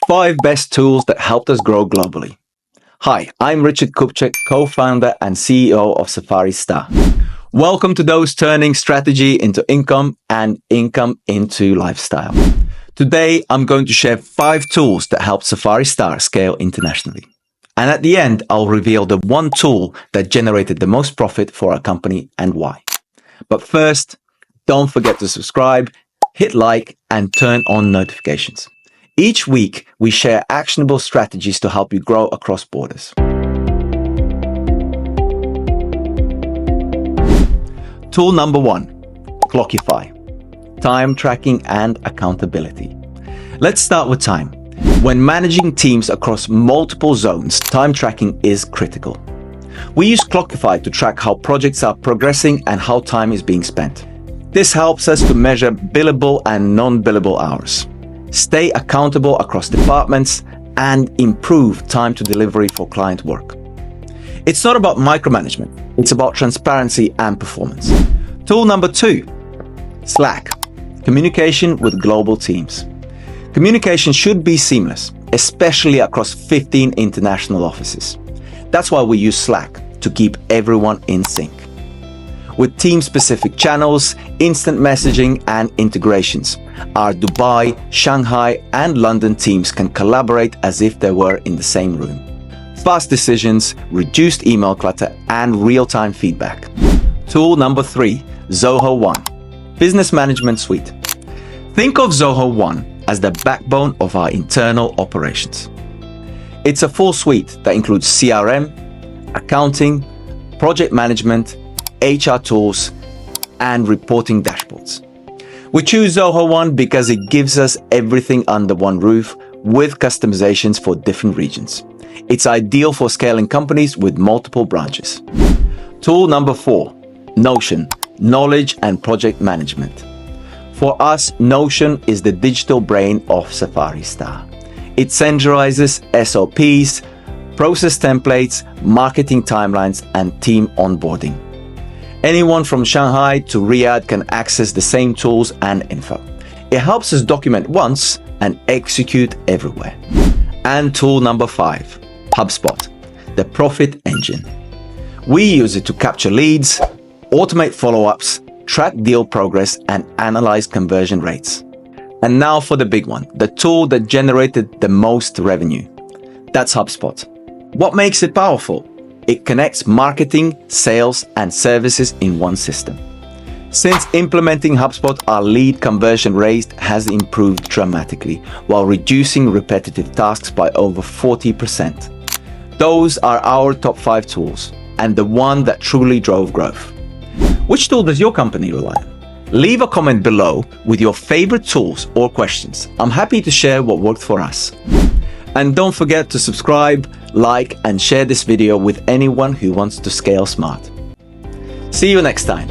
5 best tools that helped us grow globally. Hi, I'm Richard Kupchak, co-founder and CEO of Safari Star. Welcome to those turning strategy into income and income into lifestyle. Today, I'm going to share 5 tools that help Safari Star scale internationally. And at the end, I'll reveal the one tool that generated the most profit for our company and why. But first, don't forget to subscribe, hit like, and turn on notifications. Each week, we share actionable strategies to help you grow across borders. Tool number 1, Clockify. Time tracking and accountability. Let's start with time. When managing teams across multiple zones, time tracking is critical. We use Clockify to track how projects are progressing and how time is being spent. This helps us to measure billable and non-billable hours, stay accountable across departments, and improve time to delivery for client work. It's not about micromanagement, it's about transparency and performance. Tool number 2, Slack. Communication with global teams. Communication should be seamless, especially across 15 international offices. That's why we use Slack, to keep everyone in sync. With team-specific channels, instant messaging, and integrations, our Dubai, Shanghai, and London teams can collaborate as if they were in the same room. Fast decisions, reduced email clutter, and real-time feedback. Tool number 3, Zoho One. Business Management Suite. Think of Zoho One as the backbone of our internal operations. It's a full suite that includes CRM, accounting, project management, HR tools, and reporting dashboards. We choose Zoho One because it gives us everything under one roof with customizations for different regions. It's ideal for scaling companies with multiple branches. Tool number 4, Notion, Knowledge and Project Management. For us, Notion is the digital brain of Safari Star. It centralizes SOPs, process templates, marketing timelines, and team onboarding. Anyone from Shanghai to Riyadh can access the same tools and info. It helps us document once and execute everywhere. And tool number 5, HubSpot, the profit engine. We use it to capture leads, automate follow-ups, track deal progress, and analyze conversion rates. And now for the big one, the tool that generated the most revenue. That's HubSpot. What makes it powerful? It connects marketing, sales, and services in one system. Since implementing HubSpot, our lead conversion rate has improved dramatically while reducing repetitive tasks by over 40%. Those are our top 5 tools and the one that truly drove growth. Which tool does your company rely on? Leave a comment below with your favorite tools or questions. I'm happy to share what worked for us. And don't forget to subscribe, like, and share this video with anyone who wants to scale smart. See you next time.